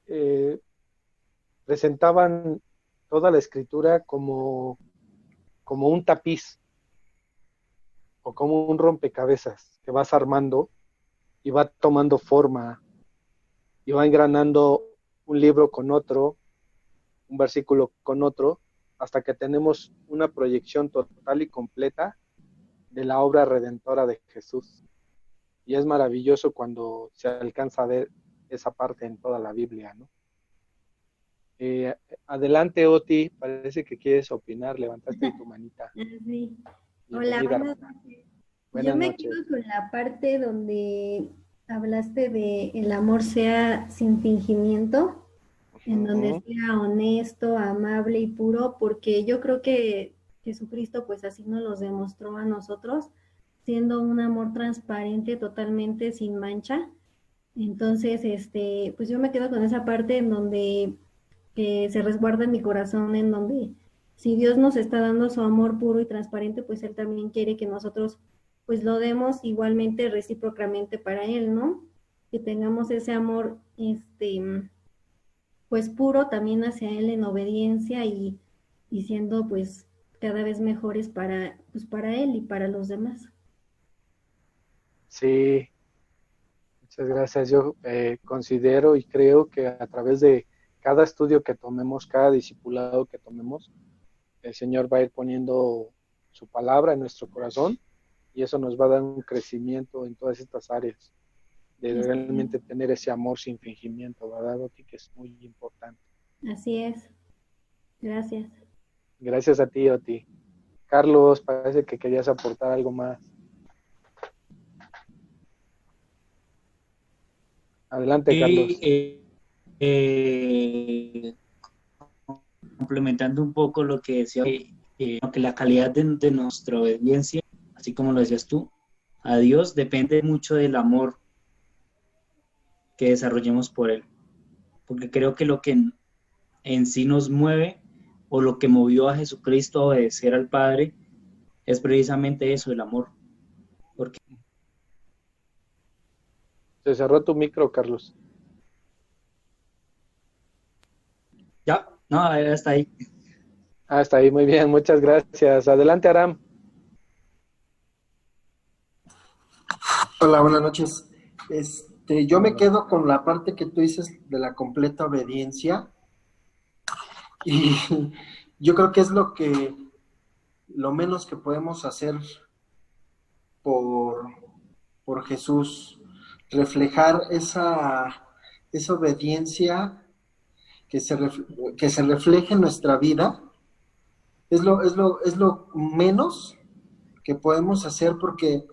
eh, presentaban toda la escritura como un tapiz o como un rompecabezas que vas armando y va tomando forma y va engranando un libro con otro, un versículo con otro, hasta que tenemos una proyección total y completa de la obra redentora de Jesús. Y es maravilloso cuando se alcanza a ver esa parte en toda la Biblia, ¿no? Eh, Adelante, Oti, parece que quieres opinar, levantaste ahí tu manita. Sí. Hola, Bienvenida, buenas hermana. noches. Yo Buenas me quedo noches. con la parte donde hablaste de el amor sea sin fingimiento, en donde Uh-huh. sea honesto, amable y puro, porque yo creo que Jesucristo pues así nos los demostró a nosotros, siendo un amor transparente, totalmente sin mancha. Entonces, pues yo me quedo con esa parte en donde se resguarda en mi corazón, en donde si Dios nos está dando su amor puro y transparente, pues Él también quiere que nosotros pues lo demos igualmente recíprocamente para Él, ¿no? Que tengamos ese amor, pues puro también hacia Él en obediencia y siendo pues cada vez mejores pues para Él y para los demás. Sí, muchas gracias. Yo considero y creo que a través de cada estudio que tomemos, cada discipulado que tomemos, el Señor va a ir poniendo su palabra en nuestro corazón y eso nos va a dar un crecimiento en todas estas áreas, de realmente tener ese amor sin fingimiento, ¿verdad, Oti? Que es muy importante. Así es. Gracias. Gracias a ti, Oti. Carlos, parece que querías aportar algo más. Adelante, Y Carlos. eh, complementando un poco lo que decía, que la calidad de nuestra obediencia, así como lo decías tú, a Dios depende mucho del amor que desarrollemos por Él. Porque creo que lo que en sí nos mueve o lo que movió a Jesucristo a obedecer al Padre es precisamente eso, el amor. Porque Se cerró tu micro, Carlos. ya, no, hasta ahí. Ah, está ahí, muy bien, muchas gracias. Adelante, Aram. Hola, buenas noches. Yo me Buenas noches. quedo con la parte que tú dices de la completa obediencia y yo creo que es lo menos que podemos hacer por, por Jesús, reflejar esa obediencia que se refleje en nuestra vida, es lo menos que podemos hacer porque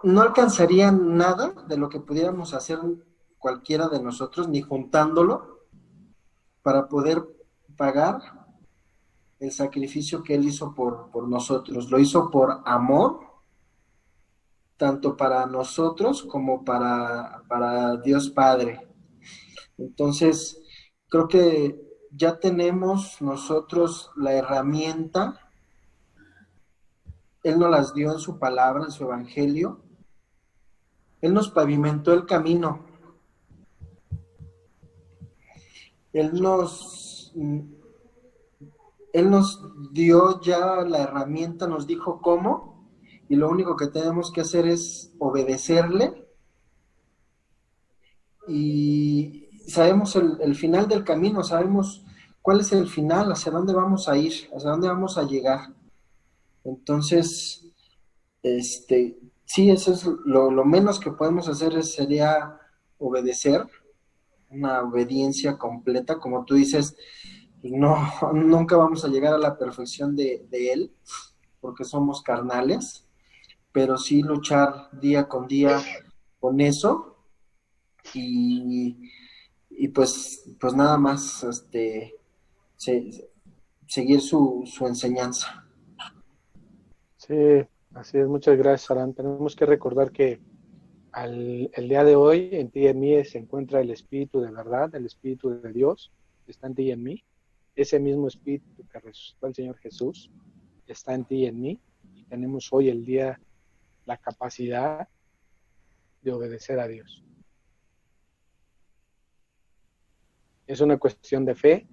no alcanzaría nada de lo que pudiéramos hacer cualquiera de nosotros, ni juntándolo, para poder pagar el sacrificio que Él hizo por nosotros. Lo hizo por amor, tanto para nosotros como para Dios Padre. Entonces, creo que ya tenemos nosotros la herramienta, Él nos las dio en su palabra, en su evangelio, Él nos pavimentó el camino, Él Él nos dio ya la herramienta, nos dijo cómo, y lo único que tenemos que hacer es obedecerle y sabemos el final del camino, sabemos cuál es el final, hacia dónde vamos a ir, hacia dónde vamos a llegar. Entonces, sí, eso es lo menos que podemos hacer sería obedecer, una obediencia completa, como tú dices, pues no, nunca vamos a llegar a la perfección de Él, porque somos carnales, pero sí luchar día con día con eso y, y pues nada más se- seguir su enseñanza. Sí, así es. Muchas gracias, Aran. Tenemos que recordar que el día de hoy en ti y en mí se encuentra el Espíritu de verdad, el Espíritu de Dios, está en ti y en mí. Ese mismo Espíritu que resucitó al Señor Jesús está en ti y en mí. Y tenemos hoy el día la capacidad de obedecer a Dios. Es una cuestión de fe,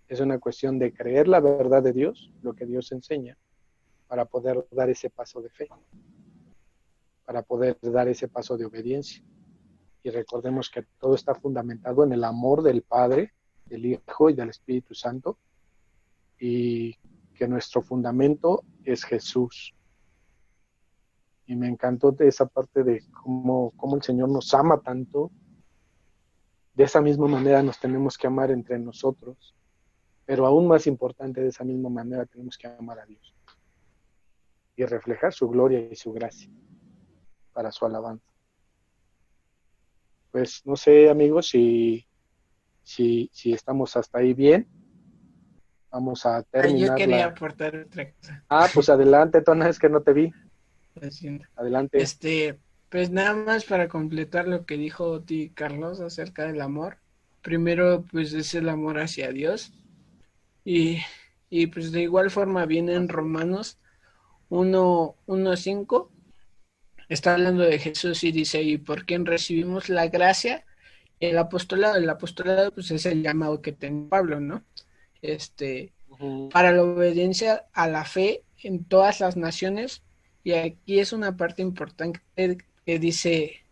es una cuestión de creer la verdad de Dios, lo que Dios enseña, para poder dar ese paso de fe, para poder dar ese paso de obediencia. Y recordemos que todo está fundamentado en el amor del Padre, del Hijo y del Espíritu Santo, y que nuestro fundamento es Jesús. Y me encantó de esa parte de cómo el Señor nos ama tanto. De esa misma manera nos tenemos que amar entre nosotros, pero aún más importante, de esa misma manera tenemos que amar a Dios y reflejar su gloria y su gracia para su alabanza. Pues no sé, amigos, si estamos hasta ahí bien. Vamos a Yo terminar quería la... aportar otra cosa. Ah, pues adelante, Tona, es que no te vi. Lo siento. Adelante. Pues nada más para completar lo que dijo ti, Carlos, acerca del amor. Primero, pues es el amor hacia Dios. Y, y pues de igual forma viene en Romanos 1:5. Está hablando de Jesús y dice, ¿y por quién recibimos la gracia? El apostolado pues es el llamado que tiene Pablo, ¿no? Para la obediencia a la fe en todas las naciones. Y aquí es una parte importante que dice,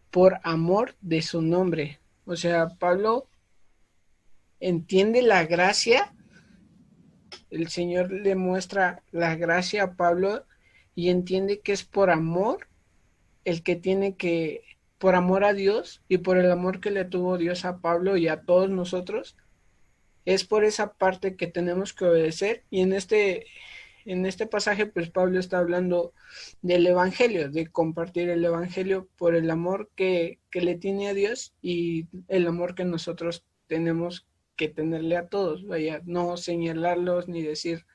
por amor de su nombre. O sea, Pablo entiende la gracia, el Señor le muestra la gracia a Pablo y entiende que es por amor el que tiene que, por amor a Dios y por el amor que le tuvo Dios a Pablo y a todos nosotros, es por esa parte que tenemos que obedecer. Y en este pasaje, pues Pablo está hablando del Evangelio, de compartir el Evangelio por el amor que le tiene a Dios y el amor que nosotros tenemos que tenerle a todos. Vaya, no señalarlos ni decirles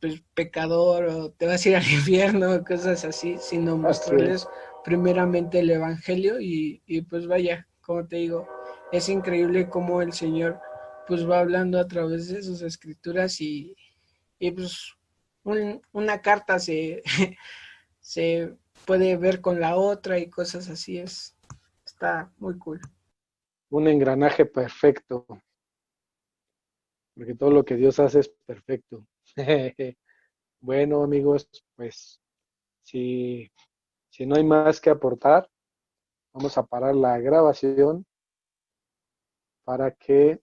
pues pecador o te vas a ir al infierno, cosas así, sino mostrarles primeramente el Evangelio y pues vaya, como te digo, es increíble cómo el Señor pues va hablando a través de sus escrituras y pues una carta se puede ver con la otra y cosas así, está muy cool. Un engranaje perfecto, porque todo lo que Dios hace es perfecto. Bueno, amigos, pues si no hay más que aportar, vamos a parar la grabación para que